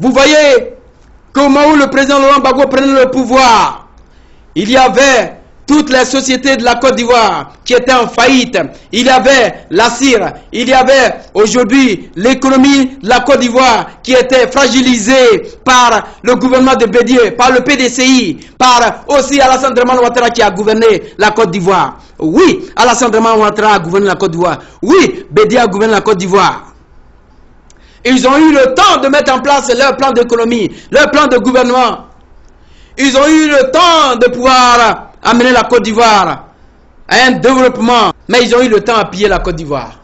Vous voyez qu'au moment où le président Laurent Gbagbo prenait le pouvoir, il y avait toutes les sociétés de la Côte d'Ivoire qui étaient en faillite. Il y avait la CIR, il y avait aujourd'hui l'économie de la Côte d'Ivoire qui était fragilisée par le gouvernement de Bédié, par le PDCI, par aussi Alassane Dramane Ouattara qui a gouverné la Côte d'Ivoire. Oui, Alassane Dramane Ouattara a gouverné la Côte d'Ivoire. Oui, Bédié a gouverné la Côte d'Ivoire. Ils ont eu le temps de mettre en place leur plan d'économie, leur plan de gouvernement. Ils ont eu le temps de pouvoir amener la Côte d'Ivoire à un développement, mais ils ont eu le temps à piller la Côte d'Ivoire.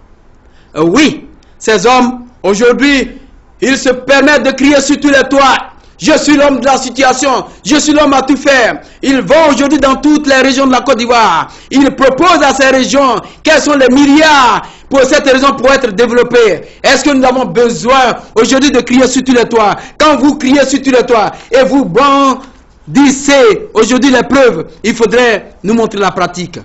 Oui, ces hommes, aujourd'hui, ils se permettent de crier sur tous les toits. Je suis l'homme de la situation, je suis l'homme à tout faire. Ils vont aujourd'hui dans toutes les régions de la Côte d'Ivoire. Ils proposent à ces régions quels sont les milliards pour cette région pour être développée. Est-ce que nous avons besoin aujourd'hui de crier sur tous les toits? Quand vous criez sur tous les toits et vous bandissez aujourd'hui les preuves, il faudrait nous montrer la pratique.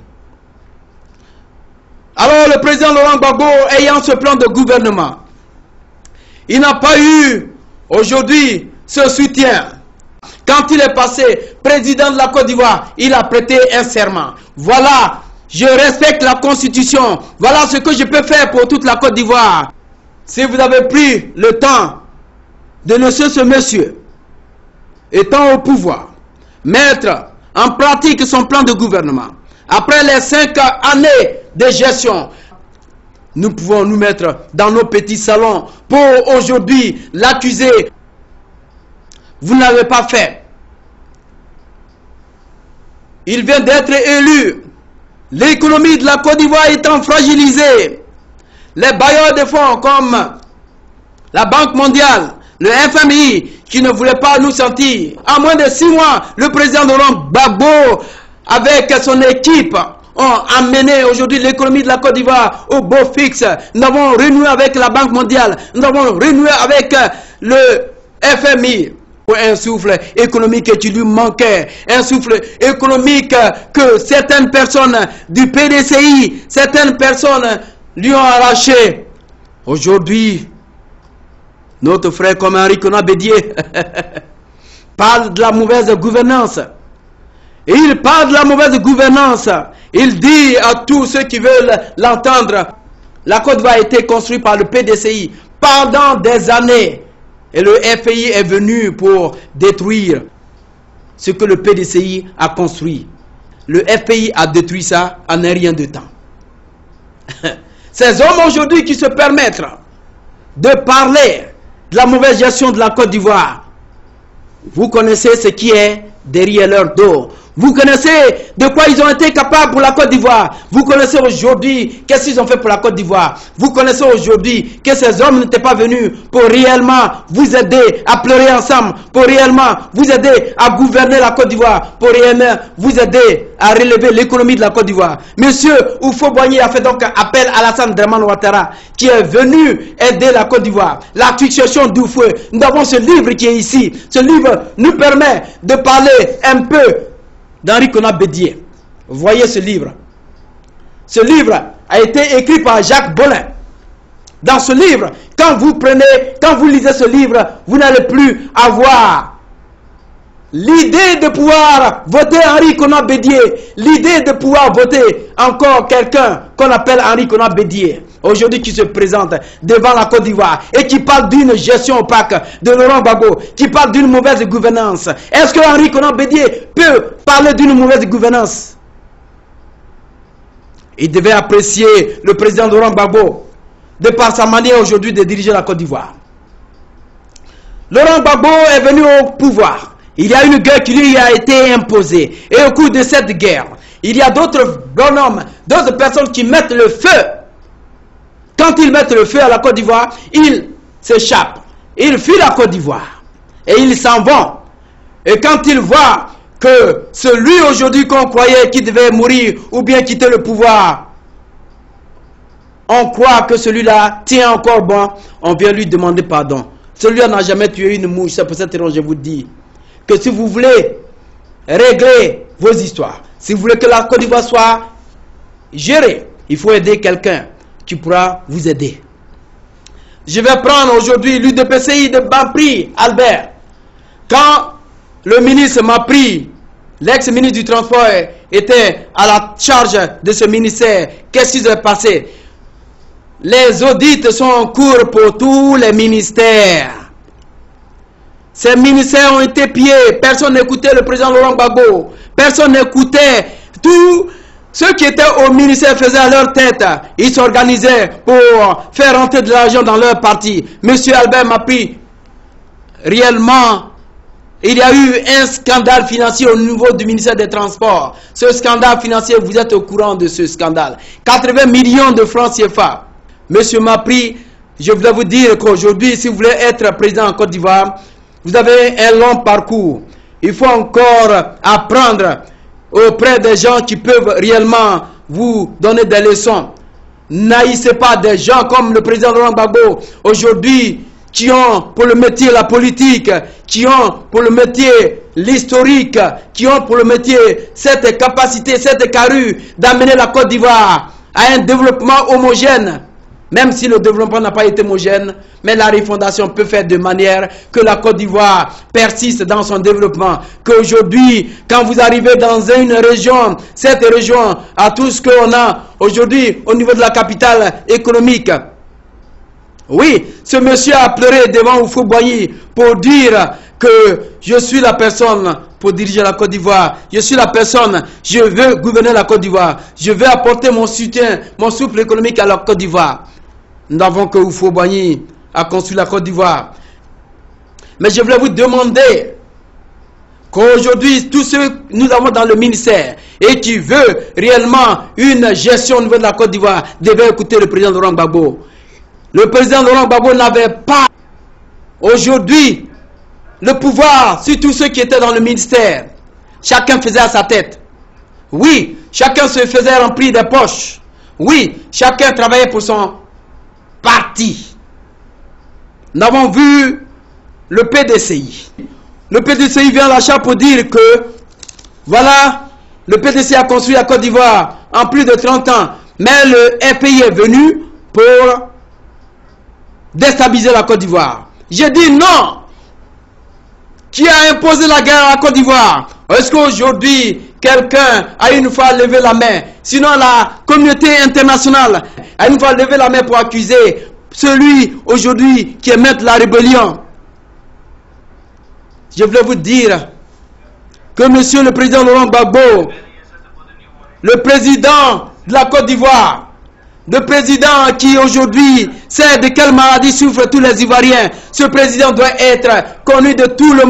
Alors le président Laurent Gbagbo, ayant ce plan de gouvernement, il n'a pas eu aujourd'hui ce soutien. Quand il est passé président de la Côte d'Ivoire, il a prêté un serment. Voilà, je respecte la Constitution. Voilà ce que je peux faire pour toute la Côte d'Ivoire. Si vous avez pris le temps de laisser ce monsieur, étant au pouvoir, mettre en pratique son plan de gouvernement, après les 5 années de gestion, nous pouvons nous mettre dans nos petits salons pour aujourd'hui l'accuser. Vous n'avez pas fait. Il vient d'être élu. L'économie de la Côte d'Ivoire étant fragilisée. Les bailleurs de fonds comme la Banque mondiale, le FMI, qui ne voulait pas nous sentir. En moins de 6 mois, le président Laurent Gbagbo, avec son équipe, ont amené aujourd'hui l'économie de la Côte d'Ivoire au beau fixe. Nous avons renoué avec la Banque mondiale. Nous avons renoué avec le FMI. Un souffle économique qui lui manquait, un souffle économique que certaines personnes du PDCI, certaines personnes lui ont arraché. Aujourd'hui, notre frère comme Henri Konan Bédié parle de la mauvaise gouvernance. Et il parle de la mauvaise gouvernance. Il dit à tous ceux qui veulent l'entendre, la Côte d'Ivoire a été construite par le PDCI pendant des années. Et le FPI est venu pour détruire ce que le PDCI a construit. Le FPI a détruit ça en un rien de temps. Ces hommes aujourd'hui qui se permettent de parler de la mauvaise gestion de la Côte d'Ivoire, vous connaissez ce qui est derrière leur dos. Vous connaissez de quoi ils ont été capables pour la Côte d'Ivoire. Vous connaissez aujourd'hui qu'est-ce qu'ils ont fait pour la Côte d'Ivoire. Vous connaissez aujourd'hui que ces hommes n'étaient pas venus pour réellement vous aider à pleurer ensemble, pour réellement vous aider à gouverner la Côte d'Ivoire, pour réellement vous aider à relever l'économie de la Côte d'Ivoire. Monsieur Oufo-Boigny a fait donc appel à Alassane Dramane Ouattara qui est venu aider la Côte d'Ivoire. La succession d'Oufo. Nous avons ce livre qui est ici. Ce livre nous permet de parler un peu d'Henri Konan Bédié. Voyez ce livre. Ce livre a été écrit par Jacques Bolin. Dans ce livre, quand vous lisez ce livre, vous n'allez plus avoir l'idée de pouvoir voter Henri Konan Bédié, l'idée de pouvoir voter encore quelqu'un qu'on appelle Henri Konan Bédié, aujourd'hui qui se présente devant la Côte d'Ivoire et qui parle d'une gestion opaque de Laurent Gbagbo, qui parle d'une mauvaise gouvernance. Est-ce que Henri Konan Bédié peut parler d'une mauvaise gouvernance? Il devait apprécier le président Laurent Gbagbo de par sa manière aujourd'hui de diriger la Côte d'Ivoire. Laurent Gbagbo est venu au pouvoir. Il y a une guerre qui lui a été imposée. Et au cours de cette guerre, il y a d'autres bonhommes, d'autres personnes qui mettent le feu. Quand ils mettent le feu à la Côte d'Ivoire, ils s'échappent. Ils fuient la Côte d'Ivoire. Et ils s'en vont. Et quand ils voient que celui aujourd'hui qu'on croyait qui devait mourir ou bien quitter le pouvoir, on croit que celui-là tient encore bon, on vient lui demander pardon. Celui-là n'a jamais tué une mouche. C'est pour cette raison que je vous dis que si vous voulez régler vos histoires, si vous voulez que la Côte d'Ivoire soit gérée, il faut aider quelqu'un qui pourra vous aider. Je vais prendre aujourd'hui l'UDPCI de Bapri, Albert. Quand le ministre m'a pris, l'ex-ministre du Transport était à la charge de ce ministère, qu'est-ce qui s'est passé? Les audits sont en cours pour tous les ministères. Ces ministères ont été pillés. Personne n'écoutait le président Laurent Gbagbo. Personne n'écoutait. Tous ceux qui étaient au ministère faisaient à leur tête. Ils s'organisaient pour faire rentrer de l'argent dans leur parti. Monsieur Albert Mapri, réellement, il y a eu un scandale financier au niveau du ministère des Transports. Ce scandale financier, vous êtes au courant de ce scandale. 80 millions de francs CFA. Monsieur Mapri, je voulais vous dire qu'aujourd'hui, si vous voulez être président en Côte d'Ivoire, vous avez un long parcours. Il faut encore apprendre auprès des gens qui peuvent réellement vous donner des leçons. N'haïssez pas des gens comme le président Laurent Gbagbo, aujourd'hui, qui ont pour le métier la politique, qui ont pour le métier l'historique, qui ont pour le métier cette capacité, cette carrure d'amener la Côte d'Ivoire à un développement homogène. Même si le développement n'a pas été homogène, mais la refondation peut faire de manière que la Côte d'Ivoire persiste dans son développement. Qu'aujourd'hui, quand vous arrivez dans une région, cette région a tout ce qu'on a aujourd'hui au niveau de la capitale économique. Oui, ce monsieur a pleuré devant Houphouët-Boigny pour dire que je suis la personne pour diriger la Côte d'Ivoire. Je suis la personne, je veux gouverner la Côte d'Ivoire. Je veux apporter mon soutien, mon souffle économique à la Côte d'Ivoire. Nous n'avons que Houphouët-Boigny à construire la Côte d'Ivoire. Mais je voulais vous demander qu'aujourd'hui, tous ceux que nous avons dans le ministère et qui veulent réellement une gestion au niveau de la Côte d'Ivoire devaient écouter le président Laurent Gbagbo. Le président Laurent Gbagbo n'avait pas aujourd'hui le pouvoir sur tous ceux qui étaient dans le ministère. Chacun faisait à sa tête. Oui, chacun se faisait remplir des poches. Oui, chacun travaillait pour son parti. Nous avons vu le PDCI. Le PDCI vient à l'achat pour dire que voilà, le PDCI a construit la Côte d'Ivoire en plus de 30 ans. Mais le RPI est venu pour déstabiliser la Côte d'Ivoire. J'ai dit non. Qui a imposé la guerre à la Côte d'Ivoire? Est-ce qu'aujourd'hui, quelqu'un a une fois levé la main? Sinon, la communauté internationale a une fois levé la main pour accuser celui aujourd'hui qui est maître de la rébellion. Je voulais vous dire que monsieur le président Laurent Gbagbo, le président de la Côte d'Ivoire, le président qui aujourd'hui sait de quelle maladie souffrent tous les Ivoiriens, ce président doit être connu de tout le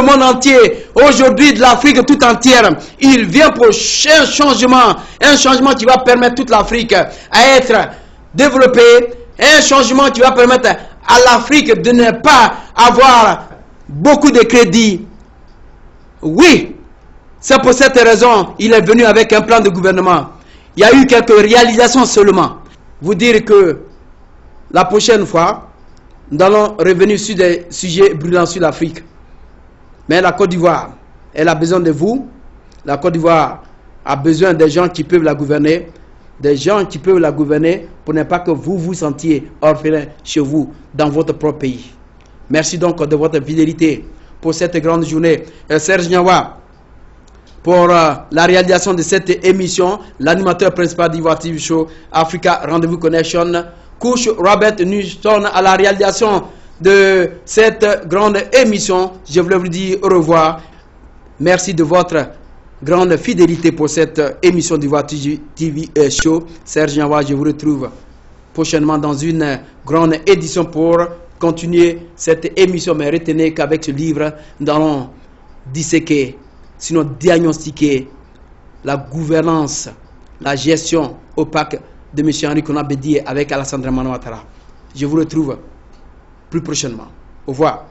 monde entier, aujourd'hui de l'Afrique tout entière. Il vient pour un changement qui va permettre toute l'Afrique à être développée, un changement qui va permettre à l'Afrique de ne pas avoir beaucoup de crédits. Oui, c'est pour cette raison qu'il est venu avec un plan de gouvernement. Il y a eu quelques réalisations seulement. Vous dire que la prochaine fois, nous allons revenir sur des sujets brûlants sur l'Afrique. Mais la Côte d'Ivoire, elle a besoin de vous. La Côte d'Ivoire a besoin des gens qui peuvent la gouverner. Des gens qui peuvent la gouverner pour ne pas que vous vous sentiez orphelin chez vous, dans votre propre pays. Merci donc de votre fidélité pour cette grande journée. Serge Gnawa, pour la réalisation de cette émission, l'animateur principal d'Ivoire TV Show, Africa Rendez-vous Connection, Couche Robert Newton à la réalisation de cette grande émission. Je voulais vous dire au revoir. Merci de votre grande fidélité pour cette émission d'Ivoire TV Show. Serge Gnawa, je vous retrouve prochainement dans une grande édition pour continuer cette émission. Mais retenez qu'avec ce livre, nous allons disséquer, sinon diagnostiquer la gouvernance, la gestion opaque de M. Henri Konan Bédié avec Alassane Dramane Ouattara. Je vous retrouve plus prochainement. Au revoir.